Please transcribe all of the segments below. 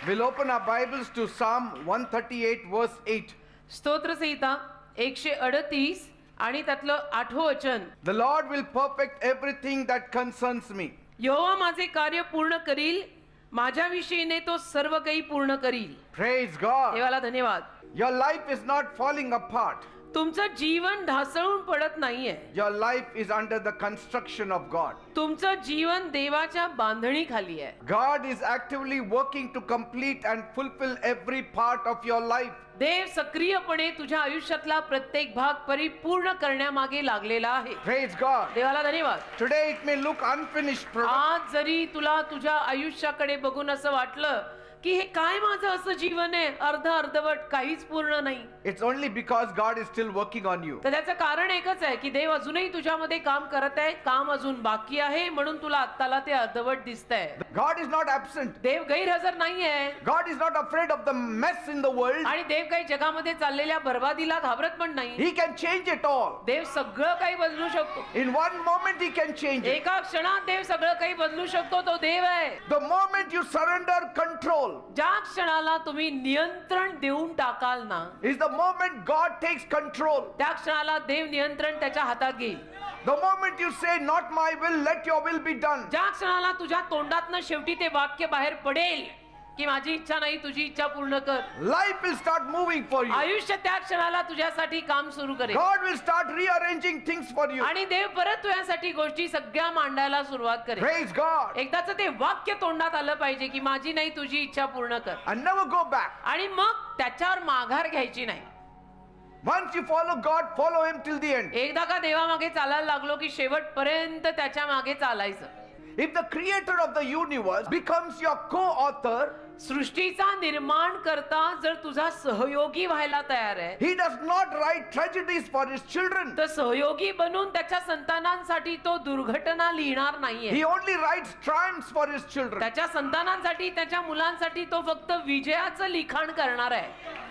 We'll open our Bibles to Psalm 138 verse 8. स्तोत्रसंहिता 138 आणि त्यातलं 8वं वचन. The Lord will perfect everything that concerns me. यहोवा माझे कार्य पूर्ण करील, माझ्या विषयीने तो सर्व काही पूर्ण करील. Praise God. देवाला धन्यवाद. Your life is not falling apart. तुमचं जीवन ढासळून पडत नाहीये. Your life is under the construction of God. तुमचं जीवन देवाच्या बांधणीखाली आहे. God is actively working to complete and fulfill every part of your life. देव सक्रियपणे तुझ्या आयुष्यातला प्रत्येक भाग परिपूर्ण करण्यामागे लागलेला आहे. Praise God. देवाला धन्यवाद. Today it may look unfinished. आज जरी तुला तुझ्या आयुष्याकडे बघून असं वाटलं की हे काय माझं असं जीवन आहे, अर्धवट, काहीच पूर्ण नाही. It's only because God is still working on you. तर त्याचं कारण एकच आहे की देव अजूनही तुझ्यामध्ये काम करत आहे. काम अजून बाकी आहे म्हणून तुला आत्ताला ते अर्धवट दिसतंय. God is not absent. देव गैरहजर नाहीये. God is not afraid of the mess in the world. आणि देव काही जगामध्ये चाललेल्या बरबादीला घाबरत पण नाही. He can change it all. देव सगळं काही बदलू शकतो. In one moment he can change it. एका क्षणात देव सगळं काही बदलू शकतो. तो देव आहे. The moment you surrender control ज्या क्षणाला तुम्ही नियंत्रण देऊन टाकाल ना, is the moment God takes control. त्या क्षणाला देव नियंत्रण त्याच्या हातात घेईल. The moment you say not my will, let your will be done. ज्या क्षणाला तुझ्या तोंडातनं शेवटी ते वाक्य बाहेर पडेल की माझी इच्छा नाही तुझी इच्छा पूर्ण कर, Life will start moving for you. आयुष्य त्या क्षणाला तुझ्यासाठी काम सुरू करेल. God will start rearranging things for you. आणि देव परत तुझ्यासाठी गोष्टी सगळ्या मांडायला सुरुवात करेल. Praise God. एकदाच ते वाक्य तोंडात आलं पाहिजे की माझी नाही तुझी इच्छा पूर्ण कर, And never go back. आणि मग त्याच्यावर माघार घ्यायची नाही. Once you follow God, follow him till the end. एकदा का देवामागे चालायला लागलो की शेवटपर्यंत त्याच्या मागे चालायचं. If the creator of the universe becomes your co-author, सृष्टीचा निर्माण करता जर तुझा सहयोगी व्हायला तयार आहे, he does not write tragedies for his children. तर सहयोगी बनून त्याच्या संतानांसाठी तो दुर्घटना लिहिणार नाहीये. He only writes triumphs for his children. त्याच्या संतानांसाठी, त्याच्या मुलांसाठी तो फक्त विजयाचं लिखाण करणार आहे.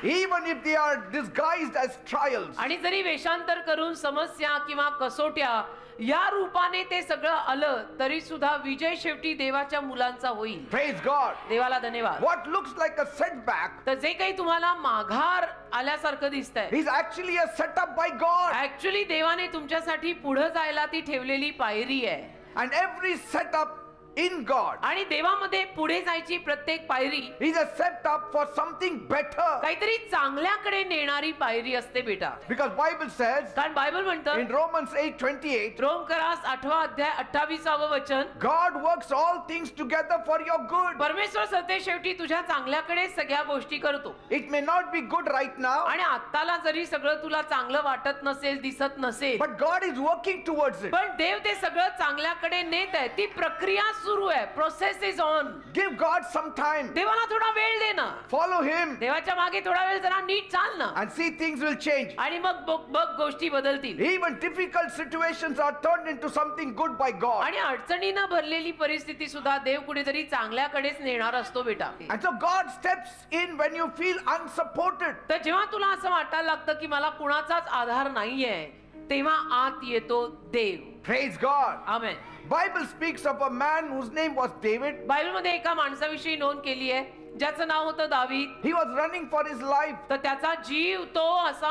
Even if they are disguised as trials. आणि जरी वेषांतर करून समस्या किंवा कसोट्या या रूपाने ते सगळं आलं तरी सुद्धा विजय शेवटी देवाच्या मुलांचा होईल. Praise God. देवाला धन्यवाद. What looks like a setback तर जे काही तुम्हाला माघार आल्यासारखं दिसतंय, is actually a setup by God. Actually देवाने तुमच्यासाठी पुढे जायला ती ठेवलेली पायरी आहे. And every setup in God आणि देवामध्ये पुढे जायची प्रत्येक पायरी is a setup for something better. काहीतरी चांगल्याकडे नेणारी पायरी असते बेटा. Because Bible says कारण बायबल म्हणतं in Romans 8:28, रोमकरास 8वा अध्याय 28वे वचन, God works all things together for your good. परमेश्वर सत्य शेवटी तुझ्या चांगल्याकडे सगळ्या गोष्टी करतो. It may not be good right now, आणि आत्ताला जरी सगळं तुला चांगलं वाटत नसेल, दिसत नसेल, but God is working towards it. पण देव ते सगळं चांगल्याकडे नेत आहे. ती प्रक्रिया सुरू आहे. Process is on. Give God some time. देवाला थोडा वेळ दे ना. Follow him देवाच्या मागे थोडा वेळ जरा नीट चाल ना, and see things will change. आणि मग बघ गोष्टी बदलतील. Even difficult situations are turned into something good by God. आणि अडचणीनं भरलेली परिस्थिती सुद्धा देव कुठेतरी चांगल्याकडेच नेणार असतो बेटा. And so God steps in when you feel unsupported. तर जेव्हा तुला असं वाटायला लागतं की मला कुणाचाच आधार नाहीये, तेव्हा आत येतो देव. Praise God. Amen. Bible speaks of a man whose name was David. बायबलमध्ये एका माणसाविषयी नोंद केली आहे ज्याचं नाव होतं दावीद. He was running for his life. तर त्याचा जीव तो असा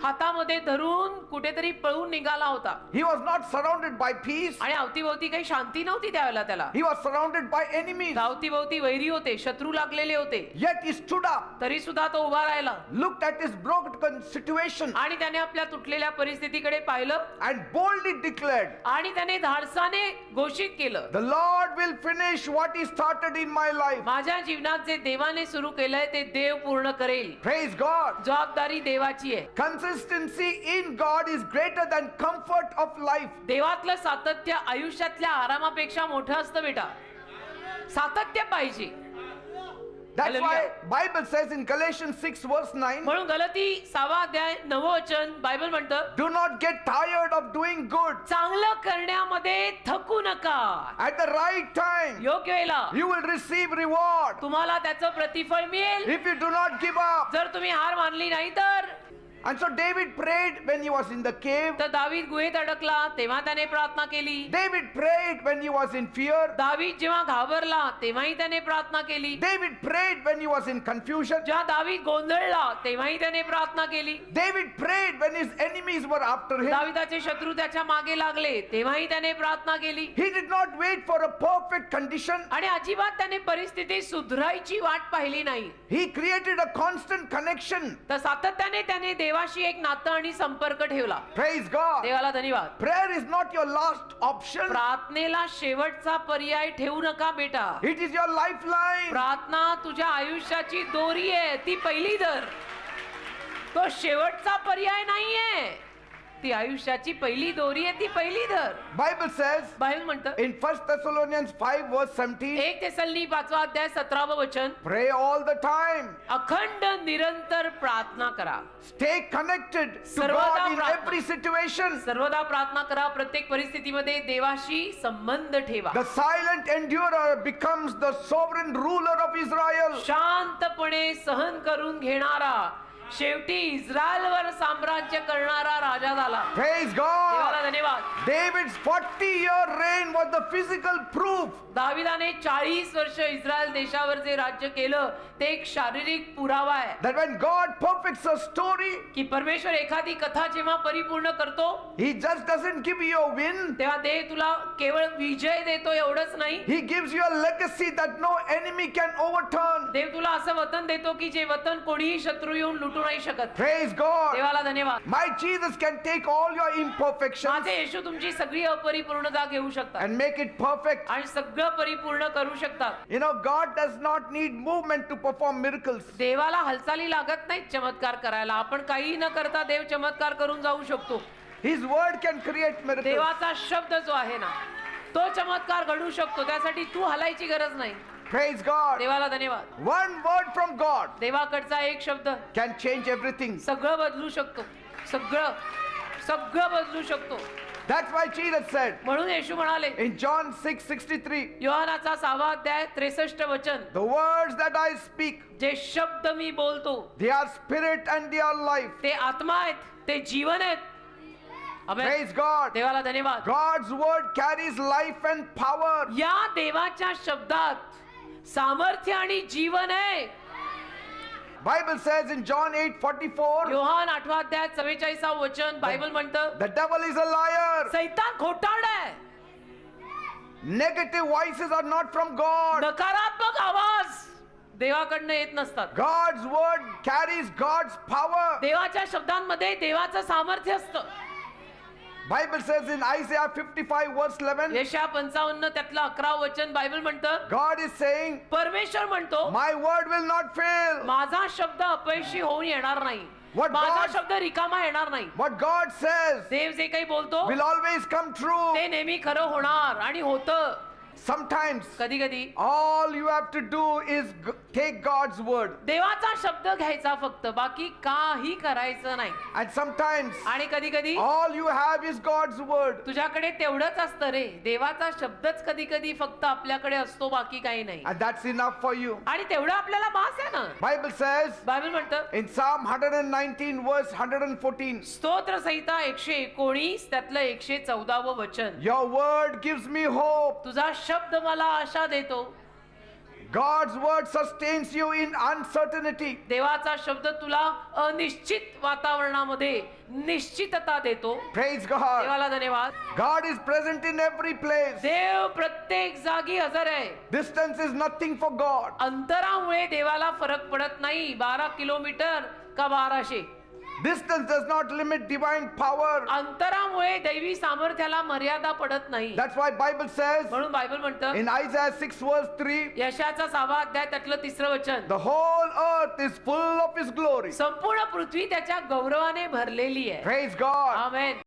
हातामध्ये धरून कुठेतरी पळून निघाला होता. He was not surrounded by peace. आणि अवतीभोवती काही शांती नव्हती त्यावेळेला त्याला. He was surrounded by enemies. अवतीभोवती वैरी होते, शत्रू लागलेले होते. Yet he stood up, तरी सुद्धा तो उभा राहिला, looked at his broken situation, आणि त्याने आपल्या तुटलेल्या परिस्थितीकडे पाहिलं and boldly declared, आणि त्याने धाडसाने घोषित केलं, "The Lord will finish what He started in my life." माझ्या जीवनात जे देवाने सुरू केलंय ते देव पूर्ण करेल. Praise God. जबाबदारी देवाची आहे. Consistency in God is greater than comfort of life. देवातलं सातत्य आयुष्यातल्या आरामापेक्षा मोठं असतं बेटा. सातत्य पाहिजे. That's Hallelujah. why Bible says in Galatians 6 verse 9, म्हणून गलती 6वा अध्याय 9वे वचन बायबल म्हणतं, "Do not get tired of doing good. चांगलं करण्यामध्ये थकू नका. At the right time, योग्य वेळेला you will receive reward. तुम्हाला त्याचं प्रतिफळ मिळेल. If you do not give up." जर तुम्ही हार मानली नाही तर And so David prayed when he was in the cave. तर दावीद गुहेत अडकला तेव्हा त्याने प्रार्थना केली. David prayed when he was in fear. दावीद जेव्हा घाबरला तेव्हाही त्याने प्रार्थना केली. David prayed when he was in confusion. जेव्हा दावीद गोंधळला तेव्हाही त्याने प्रार्थना केली. David prayed when his enemies were after him. दाविदाचे शत्रू त्याच्या मागे लागले तेव्हाही त्याने प्रार्थना केली. He did not wait for a perfect condition. आणि अजिबात त्याने परिस्थिती सुधारायची वाट पाहिली नाही. He created a constant connection. तर सातत्याने त्याने देवाशी एक नातं आणि संपर्क ठेवला. Praise God. देवाला धन्यवाद. Prayer is not your last option. प्रार्थनेला शेवटचा पर्याय ठेवू नका बेटा. It is your lifeline. प्रार्थना तुझ्या आयुष्याची दोरी आहे, ती पहिली धर. तो शेवटचा पर्याय नाहीये, ती आयुष्याची पहिली दोरी आहे, ती पहिली धर. Bible says बायबल म्हणतं in 1 Thessalonians 5 verse 17, 1 थेसलोनी 5 अध्याय 17 वचन, pray all the time. अखंड निरंतर प्रार्थना करा. Stay connected to सर्वदा God in प्रार्थना. every situation. सर्वदा प्रार्थना करा. प्रत्येक परिस्थितीमध्ये देवाशी संबंध ठेवा. The silent endurer becomes the sovereign ruler of Israel. शांतपणे सहन करून घेणारा शेवटी इस्रायलवर साम्राज्य करणारा राजा झाला. Praise देवाला God. धन्यवाद. David's 40-year reign was the physical proof दाविदाने 40 वर्ष इस्रायल देशावर जे राज्य केलं ते एक शारीरिक पुरावा आहे that when God perfects a story, की परमेश्वर एखादी कथा जेव्हा परिपूर्ण करतो He just doesn't give you a win. तेव्हा देव तुला केवळ विजय देतो एवढंच नाही, He gives you a legacy that no enemy can overturn. देव तुला असं वतन देतो की जे वतन कोणीही शत्रू येऊन लुटू नाही शकत. Praise God. देवाला धन्यवाद. My Jesus can take all your imperfections माझे येशू तुमची सगळी अपरिपूर्णता घेऊ शकतात and make it perfect. आणि सगळं परिपूर्ण करू शकतात. You know, God does not need movement to perform miracles. देवाला हालचाली लागत नाहीत चमत्कार करायला. आपण काही न करता देव चमत्कार करून जाऊ शकतो. His word can create miracles. देवाचा शब्द जो आहे ना तो चमत्कार घडू शकतो. त्यासाठी तू हलायची गरज नाही. Praise God. देवाला धन्यवाद. One word from God देवाकडचा एक शब्द can change everything. सगळं बदलू शकतो. सगळं बदलू शकतो. That's why Jesus said म्हणून येशू म्हणाले in John 6:63, योहानाचा 6 अध्याय 63 वचन, the words that I speak, जे शब्द मी बोलतो they are spirit and they are life. ते आत्मा आहेत, ते जीवन आहेत. आमेन. Praise God. देवाला धन्यवाद. God's word carries life and power. या देवाच्या शब्दात सामर्थ्य आणि जीवन आहे. Bible says in John 8:44, Yohan 8 अध्याय 44 वचन बायबल म्हणतं the devil is a liar. सैतान खोटारड आहे. Negative voices are not from God. नकारात्मक आवाज देवाकडनं येत नसतात. God's word carries God's power. देवाच्या शब्दांमध्ये देवाचं सामर्थ्य असतं. Bible says in Isaiah 55 verse 11, यशया 55 त्यातलं 11 वचन बायबल म्हणतं God is saying, परमेश्वर म्हणतो my word will not fail. माझा शब्द अपयशी होऊन येणार नाही. What माझा God- शब्द रिकामा येणार नाही. What God says देव जे काही बोलतो will always come true. ते नेहमी खरं होणार आणि होतं. Sometimes कधी कधी all you have to do is take God's word. देवाचा शब्द घ्यायचा फक्त, बाकी काही करायचं नाही. And sometimes आणि कधी कधी all you have is God's word. तुझ्याकडे तेवढंच असतं रे. देवाचा शब्दच कधी कधी फक्त आपल्याकडे असतो, बाकी काही नाही. And that's enough for you. आणि तेवढं आपल्याला बास आहे ना. Bible says बायबल म्हणतं in Psalm 119 verse 114, स्तोत्र संहिता 119 त्यातलं 114 वचन, your word gives me hope. तुझा शब्द मला आशा देतो. God's word sustains you in uncertainty. देवाचा शब्द तुला अनिश्चित वातावरणामध्ये निश्चितता देतो. Praise God. देवाला धन्यवाद. God is present in every place. देव प्रत्येक जागी हजर आहे. Distance is nothing for God. अंतरामुळे देवाला फरक पडत नाही. 12 किलोमीटर का 1200. Distance does not limit divine power. अंतरामुळे दैवी सामर्थ्याला मर्यादा पडत नाही. That's why Bible says म्हणून बायबल म्हणतं in Isaiah 6 verse 3, यशाचा 6 अध्याय त्यातलं 3 वचन, the whole earth is full of his glory. संपूर्ण पृथ्वी त्याच्या गौरवाने भरलेली आहे. Praise God. आमेन.